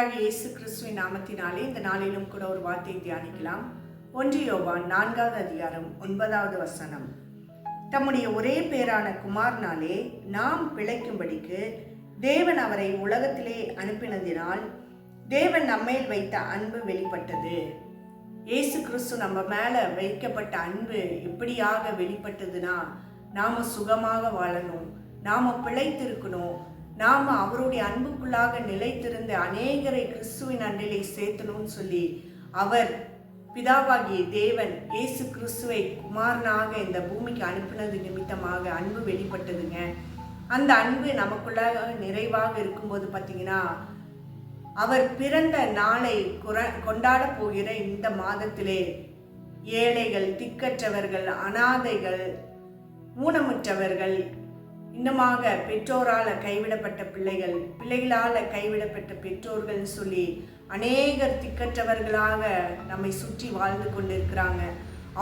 ஆண்டவராகிய இயேசு கிறிஸ்துவின் நாமத்தினாலே இந்த நாளிலும் கூட ஒரு வார்த்தையை தியானிக்கலாம். 1 யோவான் 4வது அதிகாரம் 9வது வசனம். தம்முடைய ஒரே பேரான குமாரனாலே நாம் பிழைக்கும்படிக்கு தேவன் அவரை உலகத்திலே அனுப்பினதினால் தேவன் நம்மேல் வைத்த அன்பு வெளிப்பட்டது. இயேசு கிறிஸ்து நம்ம மேல வைக்கப்பட்ட அன்பு எப்படியாக வெளிப்பட்டதுன்னா, நாம சுகமாக வாழணும், நாம பிழைத்திருக்கணும், நாம் அவருடைய அன்புக்குள்ளாக நிலைத்திருந்த அநேகரை கிறிஸ்துவின் அன்பிலே சேர்த்தணும்னு சொல்லி அவர் பிதாவாகிய தேவன் இயேசு கிறிஸ்துவை குமாரனாக இந்த பூமிக்கு அனுப்பினது நிமித்தமாக அன்பு வெளிப்பட்டதுங்க. அந்த அன்பு நமக்குள்ளாக நிறைவாக இருக்கும்போது பார்த்தீங்கன்னா, அவர் பிறந்த நாளை கொண்டாட போகிற இந்த மாதத்திலே ஏழைகள், திக்கற்றவர்கள், அனாதைகள், ஊனமுற்றவர்கள், இன்னுமாக பெற்றோரால் கைவிடப்பட்ட பிள்ளைகள், பிள்ளைகளால் கைவிடப்பட்ட பெற்றோர்கள் சொல்லி அநேகர் திக்கற்றவர்களாக நம்மை சுற்றி வாழ்ந்து கொண்டிருக்கிறாங்க.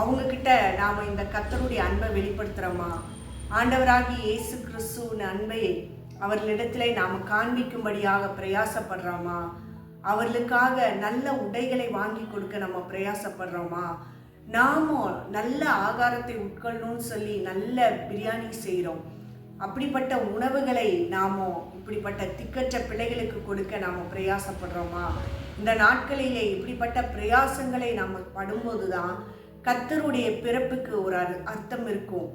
அவங்கக்கிட்ட நாம் இந்த கர்த்தருடைய அன்பை வெளிப்படுத்துகிறோமா? ஆண்டவராகி இயேசு கிறிஸ்துவின் அன்பை அவர்களிடத்திலே நாம் காண்பிக்கும்படியாக பிரயாசப்படுறோமா? அவர்களுக்காக நல்ல உடைகளை வாங்கி கொடுக்க நம்ம பிரயாசப்படுறோமா? நாமும் நல்ல ஆகாரத்தை உட்கொள்ளணும்னு சொல்லி நல்ல பிரியாணி செய்கிறோம். அப்படிப்பட்ட உணவுகளை நாமோ இப்படிப்பட்ட திக்கற்ற பிள்ளைகளுக்கு கொடுக்க நாம் பிரயாசப்படுறோமா? இந்த நாட்களிலே இப்படிப்பட்ட பிரயாசங்களை நாம் படும்போது தான் கர்த்தருடைய பிறப்புக்கு ஒரு அர்த்தம் இருக்கும்.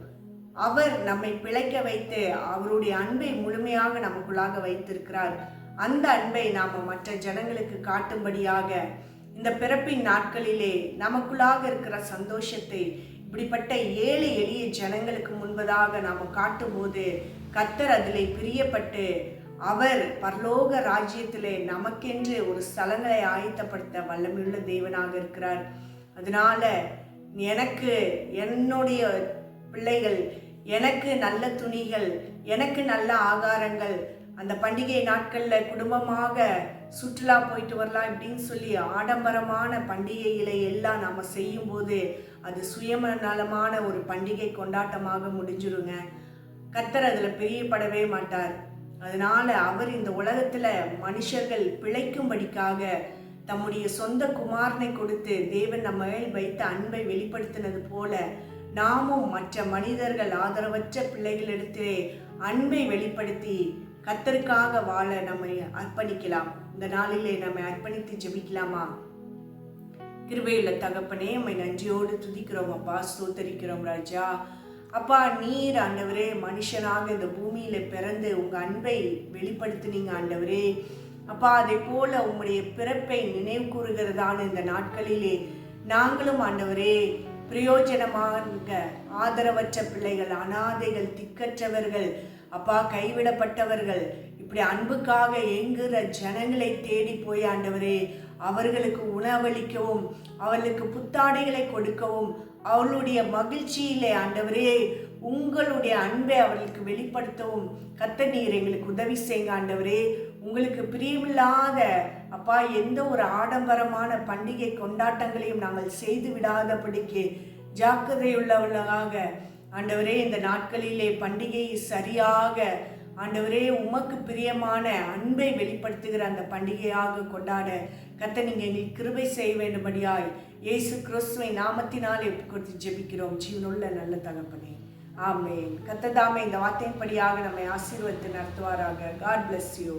அவர் நம்மை பிழைக்க வைத்து அவருடைய அன்பை முழுமையாக நமக்குள்ளாக வைத்திருக்கிறார். அந்த அன்பை நாம் மற்ற ஜனங்களுக்கு காட்டும்படியாக இந்த பிறப்பின் நாட்களிலே நமக்குள்ளாக இருக்கிற சந்தோஷத்தை இப்படிப்பட்ட ஏழை எளிய ஜனங்களுக்கு முன்பதாக நாம் காட்டும்போது கர்த்தர் அதிலே பிரியப்பட்டு அவர் பரலோக ராஜ்யத்திலே நமக்கென்று ஒரு ஸ்தலங்களை ஆயத்தப்படுத்த வல்லமையுள்ள தேவனாக இருக்கிறார். அதனால எனக்கு, என்னுடைய பிள்ளைகள், எனக்கு நல்ல துணிகள், எனக்கு நல்ல ஆகாரங்கள், அந்த பண்டிகை நாட்களில் குடும்பமாக சுற்றுலா போயிட்டு வரலாம் இப்படின்னு சொல்லி ஆடம்பரமான பண்டிகைகளை எல்லாம் நாம் செய்யும்போது அது சுயநலமான ஒரு பண்டிகை கொண்டாட்டமாக முடிஞ்சிருங்க. கர்த்தர் அதில் பிரியப்படவே மாட்டார். அதனால அவர் இந்த உலகத்தில் மனுஷர்கள் பிழைக்கும்படிக்காக தம்முடைய சொந்த குமாரனை கொடுத்து தேவன் நம்ம வைத்த அன்பை வெளிப்படுத்தினது போல நாமும் மற்ற மனிதர்கள், ஆதரவற்ற பிள்ளைகளிடத்திலே அன்பை வெளிப்படுத்தி கர்த்தருக்காக வாழ நம்மை அர்ப்பணிக்கலாம். இந்த நாளிலே நம்மை அர்ப்பணித்து ஜெபிக்கலாமா? கிருபையுள்ள தகப்பனே, நம்மை நன்றியோடு துதிக்கிறோம் அப்பா, ஸ்தோத்தரிக்கிறோம் ராஜா. அப்பா, நீர் ஆண்டவரே மனுஷனாக இந்த பூமியில பிறந்து உங்க அன்பை வெளிப்படுத்தினீங்க ஆண்டவரே. அப்பா, அதே போல உங்களுடைய பிறப்பை நினைவு கூறுகிறதான இந்த நாட்களிலே நாங்களும் ஆண்டவரே பிரயோஜனமாக ஆதரவற்ற பிள்ளைகள், அனாதைகள், திக்கற்றவர்கள், அப்பா கைவிடப்பட்டவர்கள், இப்படி அன்புக்காக ஏங்குகிற ஜனங்களை தேடி போய் ஆண்டவரே அவர்களுக்கு உணவளிக்கவும், அவர்களுக்கு புத்தாடைகளை கொடுக்கவும், அவர்களுடைய மகிழ்ச்சியிலே ஆண்டவரே உங்களுடைய அன்பை அவர்களுக்கு வெளிப்படுத்தவும் கர்த்தர் நீர் எங்களுக்கு உதவி செய்யுங்க ஆண்டவரே. உங்களுக்கு பிரியமில்லாத அப்பா எந்த ஒரு ஆடம்பரமான பண்டிகை கொண்டாட்டங்களையும் நாங்கள் செய்து விடாதபடிக்கு ஜாக்கிரதையுள்ளவர்களாக ஆண்டவரே இந்த நாட்களிலே பண்டிகையை சரியாக ஆண்டவரே உமக்கு பிரியமான அன்பை வெளிப்படுத்துகிற அந்த பண்டிகையாக கொண்டாட கர்த்தர் நீங்கள் எங்களுக்கு கிருபை செய்ய வேண்டும்படியாய் இயேசு கிறிஸ்துவை நாமத்தினாலே கொடுத்து ஜெபிக்கிறோம் ஜீவனுள்ள நல்ல தகப்பனே, ஆமென். கர்த்தர் தாமே இந்த வார்த்தையின்படியாக நம்மை ஆசீர்வதித்து நடத்துவாராக. God bless you.